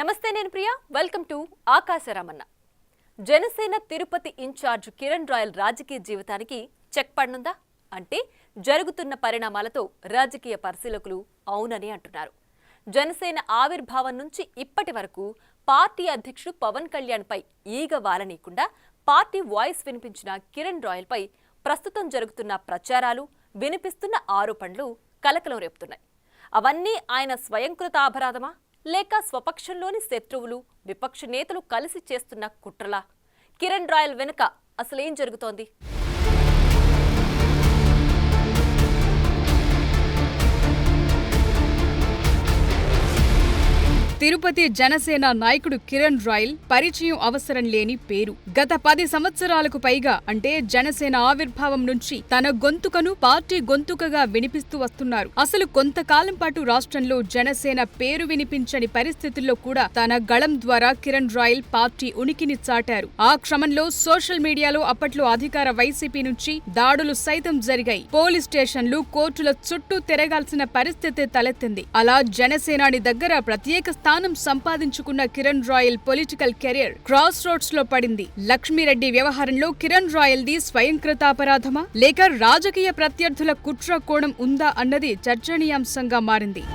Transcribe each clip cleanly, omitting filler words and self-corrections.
నమస్తే, నేను Priya. Welcome to Aakasaramanna. Janasena Tirupati in charge Kiran Royal రాజకీయ జీవితానికి చెక్ పడనుందా అంటే జరుగుతున్న పరిణామాలతో రాజకీయ పరిశీలకులు అవునని అంటున్నారు. జనసేన ఆవిర్భావం నుంచి ఇప్పటి వరకు పార్టీ అధ్యక్షుడు పవన్ కళ్యాణ్ పై ఈగ వాలనీయకుండా పార్టీ వాయిస్ వినిపించిన కిరణ్ రాయల్ పై ప్రస్తుతం జరుగుతున్న ప్రచారాలు, వినిపిస్తున్న ఆరోపణలు కలకలం రేపుతున్నాయి. అవన్నీ ఆయన స్వయంకృత అపరాధమా, లేక స్వపక్షంలోని శత్రువులు, విపక్ష నేతలు కలిసి చేస్తున్న కుట్రలా? కిరణ్ రాయల్ వెనుక అసలేం జరుగుతోంది? తిరుపతి జనసేన నాయకుడు కిరణ్ రాయల్ పరిచయం అవసరం లేని పేరు. గత 10 సంవత్సరాలకు పైగా అంటే జనసేన ఆవిర్భావం నుంచి తన గొంతుకను పార్టీ గొంతుకగా వినిపిస్తూ వస్తున్నారు. అసలు కొంతకాలం పాటు రాష్ట్రంలో జనసేన పేరు వినిపించని పరిస్థితుల్లో కూడా తన గళం ద్వారా కిరణ్ రాయల్ పార్టీ ఉనికిని చాటారు. ఆ క్రమంలో సోషల్ మీడియాలో అప్పట్లో అధికార వైసీపీ నుంచి దాడులు సైతం జరిగాయి. పోలీస్ స్టేషన్లు, కోర్టుల చుట్టూ తిరగాల్సిన పరిస్థితి తలెత్తింది. అలా జనసేనాని దగ్గర ప్రత్యేక స్థానం సంపాదించుకున్న Kiran royal political career cross roads లో పడింది. లక్ష్మీరెడ్డి వ్యవహారంలో కిరణ్ రాయల్ ది స్వయంకృతాపరాధమా, లేక రాజకీయ ప్రత్యర్థుల కుట్ర కోణం ఉందా అన్నది చర్చనీయాంశంగా మారింది.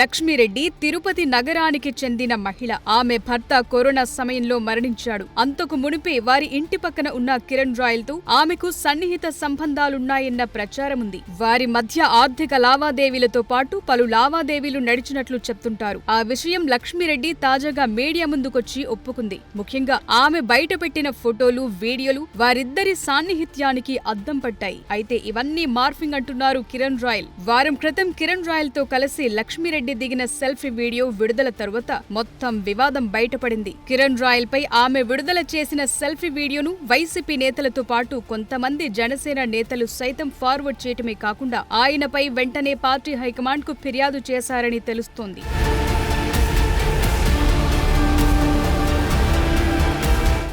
లక్ష్మీరెడ్డి తిరుపతి నగరానికి చెందిన మహిళ. ఆమె భర్త కరోనా సమయంలో మరణించాడు. అంతకు మునిపే వారి ఇంటి పక్కన ఉన్న కిరణ్ రాయల్ తో ఆమెకు సన్నిహిత సంబంధాలున్నాయన్న ప్రచారముంది. వారి మధ్య ఆర్థిక లావాదేవీలతో పాటు పలు లావాదేవీలు నడిచినట్లు చెప్తుంటారు. ఆ విషయం లక్ష్మీరెడ్డి తాజాగా మీడియా ముందుకొచ్చి ఒప్పుకుంది. ముఖ్యంగా ఆమె బయటపెట్టిన ఫోటోలు, వీడియోలు వారిద్దరి సాన్నిహిత్యానికి అద్దం పట్టాయి. అయితే ఇవన్నీ మార్ఫింగ్ అంటున్నారు కిరణ్ రాయల్. వారం క్రితం కిరణ్ రాయల్ తో కలిసి లక్ష్మీరెడ్డి దిగిన సెల్ఫీ వీడియో విడుదల తరువాత మొత్తం వివాదం బయటపడింది. కిరణ్ రాయల్ పై ఆమె విడుదల చేసిన సెల్ఫీ వీడియోను వైసీపీ నేతలతో పాటు కొంతమంది జనసేన నేతలు సైతం ఫార్వర్డ్ చేయటమే కాకుండా ఆయనపై వెంటనే పార్టీ హైకమాండ్ కు ఫిర్యాదు చేశారని తెలుస్తోంది.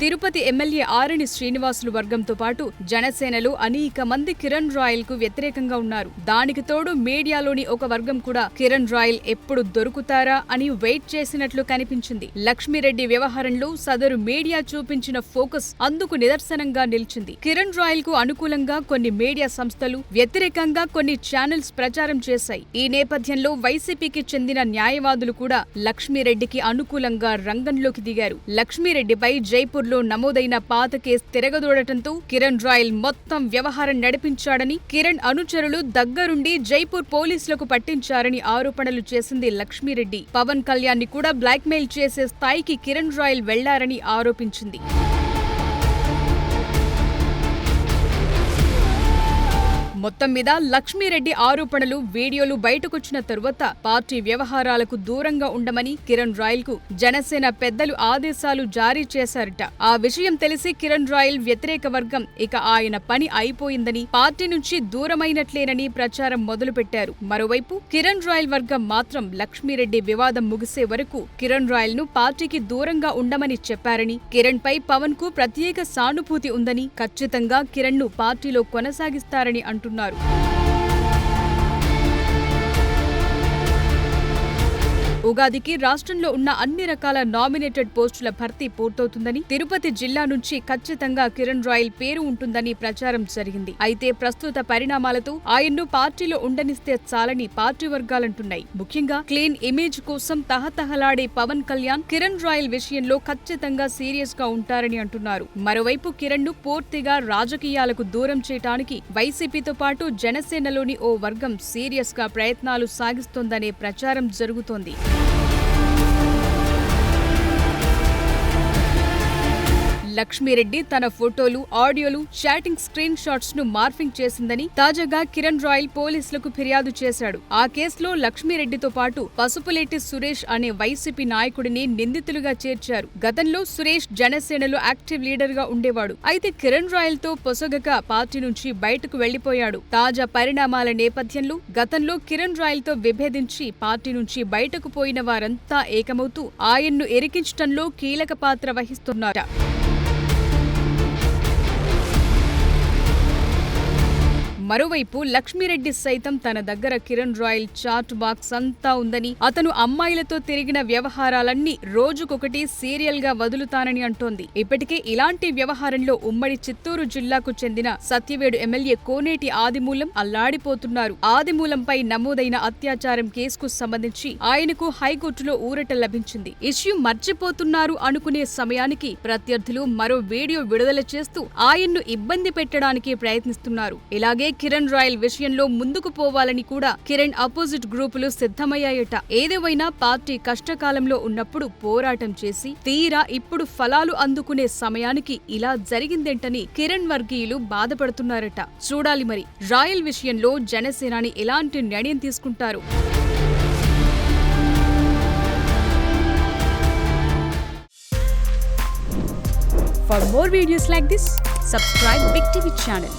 తిరుపతి ఎమ్మెల్యే ఆరణి శ్రీనివాసులు వర్గంతో పాటు జనసేనలో అనేక మంది కిరణ్ రాయల్ కు వ్యతిరేకంగా ఉన్నారు. దానికి తోడు మీడియాలోని ఒక వర్గం కూడా కిరణ్ రాయల్ ఎప్పుడు దొరుకుతారా అని వెయిట్ చేసినట్లు కనిపించింది. లక్ష్మీరెడ్డి వ్యవహారంలో సదరు మీడియా చూపించిన ఫోకస్ అందుకు నిదర్శనంగా నిలిచింది. కిరణ్ రాయల్ కు అనుకూలంగా కొన్ని మీడియా సంస్థలు, వ్యతిరేకంగా కొన్ని ఛానల్స్ ప్రచారం చేశాయి. ఈ నేపథ్యంలో వైసీపీకి చెందిన న్యాయవాదులు కూడా లక్ష్మీరెడ్డికి అనుకూలంగా రంగంలోకి దిగారు. లక్ష్మీరెడ్డిపై జైపూర్ లో నమోదైన పాత కేసు తిరగదోడటంతో కిరణ్ రాయల్ మొత్తం వ్యవహారం నడిపించాడని, కిరణ్ అనుచరులు దగ్గరుండి జైపూర్ పోలీసులకు పట్టించారని ఆరోపణలు చేసింది లక్ష్మీరెడ్డి. పవన్ కళ్యాణ్ ని కూడా బ్లాక్మెయిల్ చేసే స్థాయికి కిరణ్ రాయల్ వెళ్లారని ఆరోపించింది. మొత్తం మీద లక్ష్మీరెడ్డి ఆరోపణలు, వీడియోలు బయటకొచ్చిన తరువాత పార్టీ వ్యవహారాలకు దూరంగా ఉండమని కిరణ్ రాయల్ కు జనసేన పెద్దలు ఆదేశాలు జారీ చేశారట. ఆ విషయం తెలిసి కిరణ్ రాయల్ వ్యతిరేక వర్గం ఇక ఆయన పని అయిపోయిందని, పార్టీ నుంచి దూరమైనట్లేనని ప్రచారం మొదలుపెట్టారు. మరోవైపు కిరణ్ రాయల్ వర్గం మాత్రం లక్ష్మీరెడ్డి వివాదం ముగిసే వరకు కిరణ్ రాయల్ ను పార్టీకి దూరంగా ఉండమని చెప్పారని, కిరణ్ పై పవన్ కు ప్రత్యేక సానుభూతి ఉందని, ఖచ్చితంగా కిరణ్ ను పార్టీలో కొనసాగిస్తారని అంటున్నారు. ఉగాదికి రాష్ట్రంలో ఉన్న అన్ని రకాల నామినేటెడ్ పోస్టుల భర్తీ పూర్తవుతుందని, తిరుపతి జిల్లా నుంచి ఖచ్చితంగా కిరణ్ రాయల్ పేరు ఉంటుందని ప్రచారం జరిగింది. అయితే ప్రస్తుత పరిణామాలతో ఆయన్ను పార్టీలో ఉండనిస్తే చాలని పార్టీ వర్గాలంటున్నాయి. ముఖ్యంగా క్లీన్ ఇమేజ్ కోసం తహతహలాడే పవన్ కళ్యాణ్ కిరణ్ రాయల్ విషయంలో ఖచ్చితంగా సీరియస్ గా ఉంటారని అంటున్నారు. మరోవైపు కిరణ్ ను పూర్తిగా రాజకీయాలకు దూరం చేయడానికి వైసీపీతో పాటు జనసేనలోని ఓ వర్గం సీరియస్ గా ప్రయత్నాలు సాగిస్తోందనే ప్రచారం జరుగుతోంది. లక్ష్మీరెడ్డి తన ఫోటోలు, ఆడియోలు, చాటింగ్ స్క్రీన్ షాట్స్ ను మార్ఫింగ్ చేసిందని తాజాగా కిరణ్ రాయల్ పోలీసులకు ఫిర్యాదు చేశాడు. ఆ కేసులో లక్ష్మీరెడ్డితో పాటు పసుపులేటి సురేష్ అనే వైసీపీ నాయకుడిని నిందితులుగా చేర్చారు. గతంలో సురేష్ జనసేనలో యాక్టివ్ లీడర్ గా ఉండేవాడు. అయితే కిరణ్ రాయల్ తో పొసగక పార్టీ నుంచి బయటకు వెళ్లిపోయాడు. తాజా పరిణామాల నేపథ్యంలో గతంలో కిరణ్ రాయల్ తో విభేదించి పార్టీ నుంచి బయటకు పోయిన వారంతా ఏకమవుతూ ఆయన్ను ఎరికించడంలో కీలక పాత్ర వహిస్తున్నారు. మరోవైపు లక్ష్మీరెడ్డి సైతం తన దగ్గర కిరణ్ రాయల్ చాట్ బాక్స్ అంతా ఉందని, అతను అమ్మాయిలతో తిరిగిన వ్యవహారాలన్నీ రోజుకొకటి సీరియల్ గా వదులుతానని అంటోంది. ఇప్పటికే ఇలాంటి వ్యవహారంలో ఉమ్మడి చిత్తూరు జిల్లాకు చెందిన సత్యవేడు ఎమ్మెల్యే కోనేటి ఆదిమూలం అల్లాడిపోతున్నారు. ఆదిమూలంపై నమోదైన అత్యాచారం కేసుకు సంబంధించి ఆయనకు హైకోర్టులో ఊరట లభించింది. ఇష్యూ మర్చిపోతున్నారు అనుకునే సమయానికి ప్రత్యర్థులు మరో వీడియో విడుదల చేస్తూ ఆయన్ను ఇబ్బంది పెట్టడానికి ప్రయత్నిస్తున్నారు. ఇలాగే కిరణ్ రాయల్ విషయంలో ముందుకు పోవాలని కూడా కిరణ్ అపోజిట్ గ్రూపులు సిద్ధమయ్యాయట. ఏదేవైనా పార్టీ కష్టకాలంలో ఉన్నప్పుడు పోరాటం చేసి తీరా ఇప్పుడు ఫలాలు అందుకునే సమయానికి ఇలా జరిగిందేంటని కిరణ్ వర్గీయులు బాధపడుతున్నారట. చూడాలి మరి రాయల్ విషయంలో జనసేనాని ఎలాంటి నిర్ణయం తీసుకుంటారు. For more videos like this, subscribe Big TV channel.